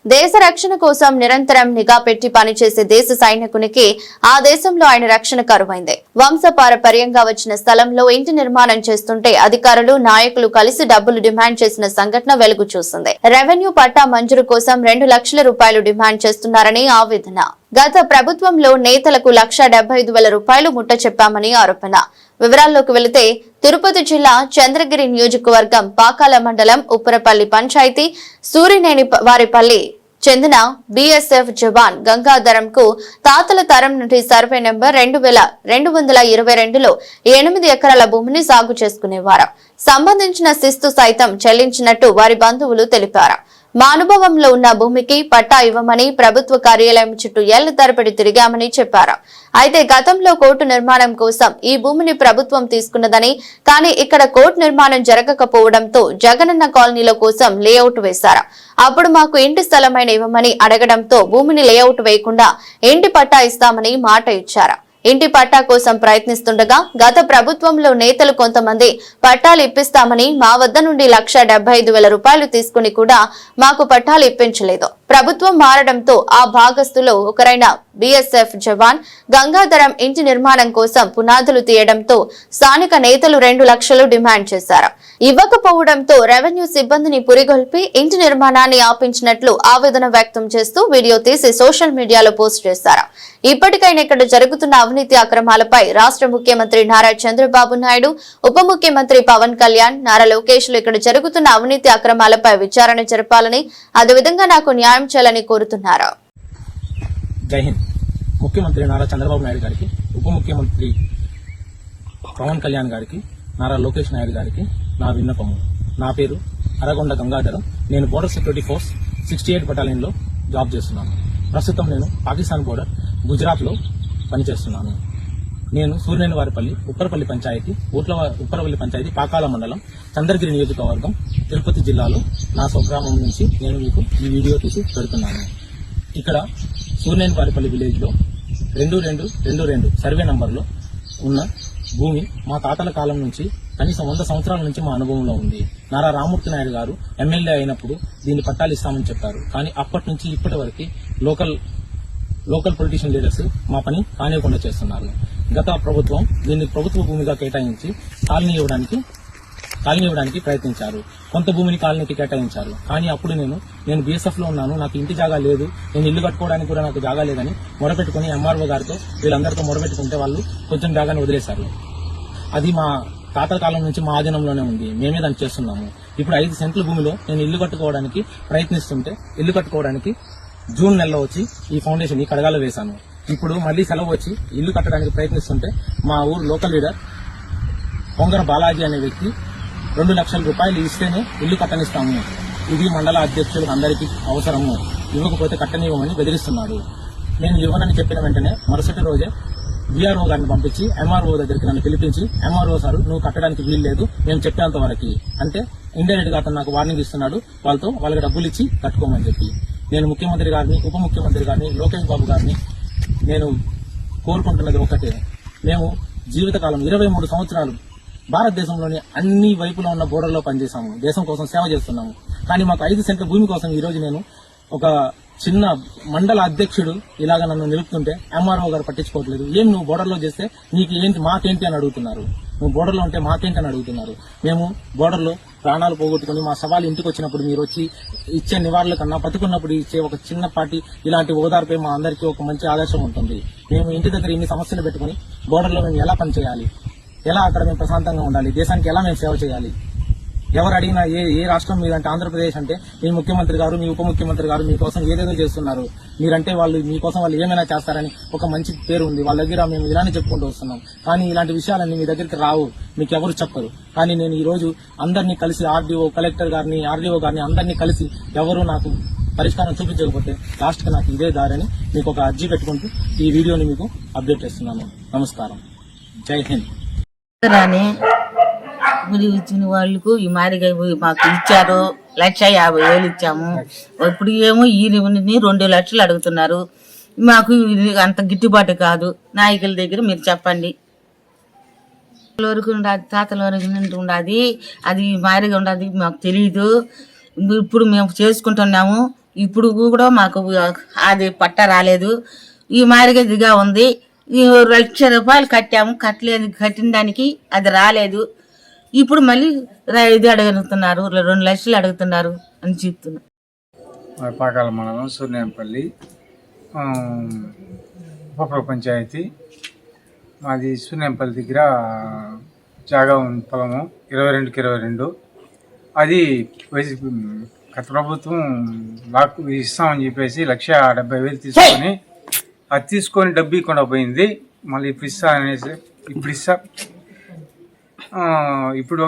దేశ రక్షణ కోసం నిరంతరం నిఘా పెట్టి పనిచేసే దేశ సైనికునికి ఆ దేశంలో ఆయన రక్షణ కరువైంది. వంశపారపర్యంగా వచ్చిన స్థలంలో ఇంటి నిర్మాణం చేస్తుంటే అధికారులు నాయకులు కలిసి డబ్బులు డిమాండ్ చేసిన సంఘటన వెలుగు చూసింది. రెవెన్యూ పట్టా మంజూరు కోసం 2 లక్షల రూపాయలు డిమాండ్ చేస్తున్నారని ఆవేదన. గత ప్రభుత్వంలో నేతలకు 1,75,000 రూపాయలు ముట్ట చెప్పామని ఆరోపణ. వివరాల్లోకి వెళితే తిరుపతి జిల్లా చంద్రగిరి నియోజకవర్గం పాకాల మండలం ఉప్పరపల్లి పంచాయతీ సూరినేని వారిపల్లి చెందిన బీఎస్ఎఫ్ జవాన్ గంగాధరంకు తాతల తరం నుండి సర్వే నెంబర్ 2222లో 8 ఎకరాల భూమిని సాగు చేసుకునేవారు. సంబంధించిన శిస్తు సైతం చెల్లించినట్టు వారి బంధువులు తెలిపారు. మా అనుభవంలో ఉన్న భూమికి పట్టా ఇవ్వమని ప్రభుత్వ కార్యాలయం చుట్టూ ఏళ్ల తరబడి తిరిగామని చెప్పారు. అయితే గతంలో కోర్టు నిర్మాణం కోసం ఈ భూమిని ప్రభుత్వం తీసుకున్నదని, కానీ ఇక్కడ కోర్టు నిర్మాణం జరగకపోవడంతో జగనన్న కాలనీల కోసం లేఅవుట్ వేశారు. అప్పుడు మాకు ఇంటి స్థలమైన ఇవ్వమని అడగడంతో భూమిని లేఅవుట్ వేయకుండా ఇంటి పట్టా ఇస్తామని మాట ఇచ్చారు. ఇంటి పట్టా కోసం ప్రయత్నిస్తుండగా గత ప్రభుత్వంలో నేతలు కొంతమంది పట్టాలు ఇప్పిస్తామని మా వద్ద నుండి 1,75,000 రూపాయలు తీసుకుని కూడా మాకు పట్టాలు ఇప్పించలేదు. ప్రభుత్వం మారడంతో ఆ భాగస్తులో ఒకరైన బీఎస్ఎఫ్ జవాన్ గంగాధరం ఇంటి నిర్మాణం కోసం పునాదులు తీయడంతో స్థానిక నేతలు 2 లక్షలు డిమాండ్ చేశారు. ఇవ్వకపోవడంతో రెవెన్యూ సిబ్బందిని పురిగొల్పి ఇంటి నిర్మాణాన్ని ఆపించినట్లు ఆవేదన వ్యక్తం చేస్తూ వీడియో తీసి సోషల్ మీడియాలో పోస్ట్ చేశారు. ఇప్పటికైనా ఇక్కడ జరుగుతున్న అవినీతి అక్రమాలపై రాష్ట్ర ముఖ్యమంత్రి నారా చంద్రబాబు నాయుడు, ఉప ముఖ్యమంత్రి పవన్ కళ్యాణ్, నారా లోకేష్ లు ఇక్కడ జరుగుతున్న అవినీతి అక్రమాలపై విచారణ జరపాలని, అదేవిధంగా నాకు న్యాయం చేయాలని కోరుతున్నారు. జై హింద్. ముఖ్యమంత్రి నారా చంద్రబాబు నాయుడు గారికి, ఉప ముఖ్యమంత్రి పవన్ కళ్యాణ్ గారికి, నారా లోకేష్ నాయుడు గారికి నా విన్నపము. నా పేరు అరగొండ గంగాధరం. నేను బోర్డర్ సెక్యూరిటీ ఫోర్స్ 68 బటాలియన్ లో జాబ్ చేస్తున్నాను. ప్రస్తుతం నేను పాకిస్తాన్ బోర్డర్ గుజరాత్ లో పనిచేస్తున్నాను. నేను సూర్యనేని వారిపల్లి ఉప్పరపల్లి పంచాయతీ ఉప్పరపల్లి పంచాయతీ పాకాల మండలం చంద్రగిరి నియోజకవర్గం తిరుపతి జిల్లాలో నా స్వగ్రామం నుంచి నేను మీకు ఈ వీడియో తీసి పెడుతున్నాను. ఇక్కడ సూర్యనేని వారిపల్లి విలేజ్ లో 2222 సర్వే నంబర్లో ఉన్న భూమి మా తాతల కాలం నుంచి కనీసం 100 సంవత్సరాల నుంచి మా అనుభవంలో ఉంది. నారా రామూర్తి నాయుడు గారు ఎమ్మెల్యే అయినప్పుడు దీన్ని పట్టాలు ఇస్తామని చెప్పారు. కానీ అప్పటి నుంచి ఇప్పటి వరకు లోకల్ పొలిటీషియన్ లీడర్స్ మా పని కానివ్వకుండా చేస్తున్నారు. గత ప్రభుత్వం దీన్ని ప్రభుత్వ భూమిగా కేటాయించి కాలనీ ఇవ్వడానికి ప్రయత్నించారు. కొంత భూమిని కాలనీకి కేటాయించారు. కానీ అప్పుడు నేను బీఎస్ఎఫ్ లో ఉన్నాను, నాకు ఇంటి జాగా లేదు, నేను ఇల్లు కట్టుకోవడానికి కూడా నాకు జాగా లేదని మొరపెట్టుకుని ఎంఆర్ఓ గారితో వీళ్ళందరితో మొరపెట్టుకుంటే వాళ్ళు కొంచెం జాగాని వదిలేశారు. అది మా తాతల కాలం నుంచి మా ఆధీనంలోనే ఉంది. మేమే దాన్ని చేస్తున్నాము. ఇప్పుడు 5 సెంట్ల భూమిలో నేను ఇల్లు కట్టుకోవడానికి ప్రయత్నిస్తుంటే ఇల్లు కట్టుకోవడానికి జూన్ నెలలో వచ్చి ఈ ఫౌండేషన్ ఈ కడగాలో వేశాను. ఇప్పుడు మళ్లీ సెలవు వచ్చి ఇల్లు కట్టడానికి ప్రయత్నిస్తుంటే మా ఊరు లోకల్ లీడర్ పొంగర బాలాజీ అనే వ్యక్తి 2 లక్షల రూపాయలు ఇస్తేనే ఇల్లు కట్టనిస్తాము, ఇది మండల అధ్యక్షులకు అందరికీ అవసరము, ఇవ్వకపోతే కట్టనివ్వమని బెదిరిస్తున్నాడు. నేను ఇవ్వనని చెప్పిన వెంటనే మరుసటి రోజే వీఆర్ఓ గారిని పంపించి ఎంఆర్ఓ దగ్గరికి నన్ను పిలిపించి, ఎంఆర్ఓ సార్ నువ్వు కట్టడానికి వీలు లేదు, మేము చెప్పేంత వరకు అంటే ఇండైరెక్ట్ గా అతను నాకు వార్నింగ్ ఇస్తున్నాడు. వాళ్ళకి డబ్బులు ఇచ్చి కట్టుకోమని చెప్పి. నేను ముఖ్యమంత్రి గారిని, ఉప ముఖ్యమంత్రి గారిని, లోకేష్ బాబు గారిని నేను కోరుకుంటున్నది ఒకటే. మేము జీవితకాలం 23 సంవత్సరాలు భారతదేశంలోని అన్ని వైపులో ఉన్న బోర్డర్లో పనిచేశాము, దేశం కోసం సేవ చేస్తున్నాము. కానీ మాకు 5 సెంట్ల భూమి కోసం ఈ రోజు నేను ఒక చిన్న మండల అధ్యక్షుడు ఇలాగ నన్ను నిలుపుతుంటే ఎంఆర్ఓ గారు పట్టించుకోవట్లేదు. ఏం నువ్వు బోర్డర్లో చేస్తే నీకు ఏంటి, మాకేంటి అని అడుగుతున్నారు. నువ్వు బోర్డర్లో ఉంటే మాకేంటి అని అడుగుతున్నారు. మేము బోర్డర్లో ప్రాణాలు పోగొట్టుకుని మా సవాలు ఇంటికి వచ్చినప్పుడు మీరు వచ్చి ఇచ్చే నివాళుల కన్నా బతుకున్నప్పుడు ఇచ్చే ఒక చిన్నపాటి ఇలాంటి ఓదార్పై మా అందరికీ ఒక మంచి ఆదర్శం ఉంటుంది. మేము ఇంటి దగ్గర ఇన్ని సమస్యలు పెట్టుకుని బోర్డర్లో మేము ఎలా పనిచేయాలి, ఎలా అక్కడ మేము ప్రశాంతంగా ఉండాలి, దేశానికి ఎలా మేము సేవ చేయాలి. ఎవరు అడిగినా ఏ రాష్ట్రం మీదంటే ఆంధ్రప్రదేశ్ అంటే మీ ముఖ్యమంత్రి గారు, మీ ఉప ముఖ్యమంత్రి గారు మీకోసం ఏదేదో చేస్తున్నారు, మీరంటే మీకోసం వాళ్ళు ఏమైనా చేస్తారని ఒక మంచి పేరు ఉంది. వాళ్ళ దగ్గర మేము ఇలానే చెప్పుకుంటూ వస్తున్నాం. కానీ ఇలాంటి విషయాలన్నీ మీ దగ్గరికి రావు, మీకు ఎవరు చెప్పరు. కానీ నేను ఈ రోజు అందరినీ కలిసి ఆర్డీఓ, కలెక్టర్ గారిని, ఆర్డీఓ గారిని అందరినీ కలిసి ఎవరు నాకు పరిష్కారం చూపించకపోతే లాస్ట్ కి నాకు ఇదే దారని మీకు ఒక అర్జీ పెట్టుకుంటూ ఈ వీడియోని మీకు అప్డేట్ చేస్తున్నాను. నమస్కారం. జై హింద్. ఇచ్చిన వాళ్ళకు ఈ మాదిరిగా మాకు ఇచ్చారు 1,50,000 ఇచ్చాము. ఇప్పుడు ఏమో ఈ 2 లక్షలు అడుగుతున్నారు. మాకు ఇది అంత గిట్టుబాటు కాదు. నాయకుల దగ్గర మీరు చెప్పండి. వరకు ఉండదు, తాతల వరకు ఉండదు, అది మాదిరిగా ఉండదు, మాకు తెలియదు. ఇప్పుడు మేము చేసుకుంటున్నాము. ఇప్పుడు కూడా మాకు అది పట్ట రాలేదు. ఈ మాదిరిగా ఉంది. ఈ ₹1,00,000 కట్టాము, కట్టిన దానికి అది రాలేదు. ఇప్పుడు మళ్ళీ ఇది అడుగుతున్నారు, 2 లక్షలు అడుగుతున్నారు అని చెప్తున్నారు. పాకాల మండలం సూర్యంపల్లి ఉప పంచాయతీ. మాది సూర్యంపల్లి దగ్గర జాగా ఉంది, పొలము 22కి 22. అది గత ప్రభుత్వం లాక్ ఇస్తామని చెప్పేసి 1,70,000 తీసుకొని అది తీసుకొని డబ్బు ఇవ్వకుండా పోయింది. మళ్ళీ ఇప్పుడు ఇస్తా అనేసి ఇప్పుడు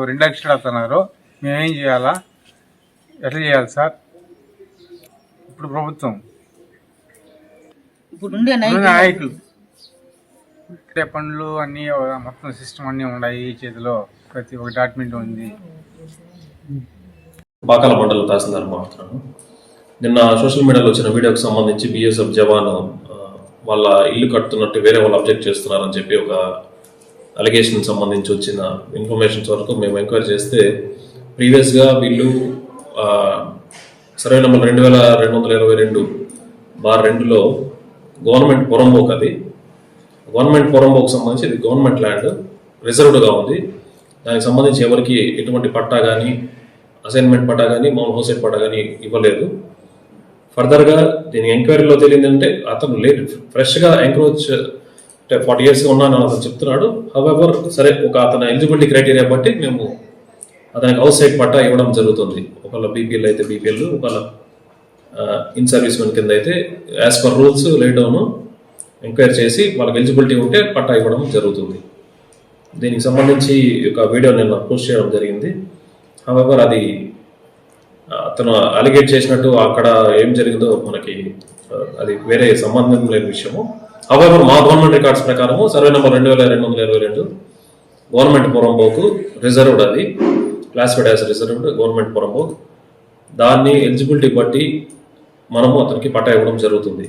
2 లక్షలు అవుతున్నారు. మేమేం చేయాలా, ఎట్లా చేయాలి సార్? ఇప్పుడు ప్రభుత్వం ఇప్పుడు నాయకులు పనులు అన్నీ మొత్తం సిస్టమ్ అన్నీ ఉన్నాయి చేతిలో, ప్రతి ఒక్క డాక్యుమెంట్ ఉంది. పాకాల మండల తహసీల్దార్ మాట్లాడుతున్నాను. నిన్న సోషల్ మీడియాలో వచ్చిన వీడియోకి సంబంధించి BSF జవాను వాళ్ళ ఇల్లు కడుతున్నట్టు వేరే వాళ్ళు అబ్జెక్ట్ చేస్తున్నారని చెప్పి ఒక అలిగేషన్ సంబంధించి వచ్చిన ఇన్ఫర్మేషన్స్ వరకు మేము ఎంక్వైరీ చేస్తే ప్రీవియస్గా వీళ్ళు సర్వే నెంబర్ 2222/2లో గవర్నమెంట్ పొరంబోక్, అది గవర్నమెంట్ పొరంబోకు సంబంధించి ఇది గవర్నమెంట్ ల్యాండ్ రిజర్వ్డ్గా ఉంది. దానికి సంబంధించి ఎవరికి ఎటువంటి పట్టా కానీ, అసైన్మెంట్ పట్టా కానీ, మౌన్ హౌసెట్ పట్టా కానీ ఇవ్వలేదు. ఫర్దర్గా దీని ఎంక్వైరీలో తెలియదంటే అతను లేట్ ఫ్రెష్గా ఎంక్రోచ్ అంటే 40 yearsగా ఉన్నానని అతను చెప్తున్నాడు. హవెవర్ సరే, ఒక అతని ఎలిజిబిలిటీ క్రైటీరియా బట్టి మేము అతనికి హౌస్ సైట్ పట్టా ఇవ్వడం జరుగుతుంది. ఒకవేళ BPL అయితే BPL, ఒకవేళ ఇన్ సర్వీస్ మెన్ కింద అయితే as per rules lie down enquiry చేసి వాళ్ళకి ఎలిజిబిలిటీ ఉంటే పట్టా ఇవ్వడం జరుగుతుంది. దీనికి సంబంధించి ఒక వీడియో నిన్న పోస్ట్ చేయడం జరిగింది. హవెవర్ అది అతను అలిగేట్ చేసినట్టు అక్కడ ఏం జరిగిందో మనకి అది వేరే సంబంధం లేని విషయము. హవెవర్ మా గవర్నమెంట్ రికార్డ్స్ ప్రకారము సర్వే నెంబర్ 2222 గవర్నమెంట్ పొరంబోకు రిజర్వ్డ్, అది classified as reserved government poramboke. దాన్ని ఎలిజిబిలిటీ బట్టి మనము అతనికి పట్టా ఇవ్వడం జరుగుతుంది.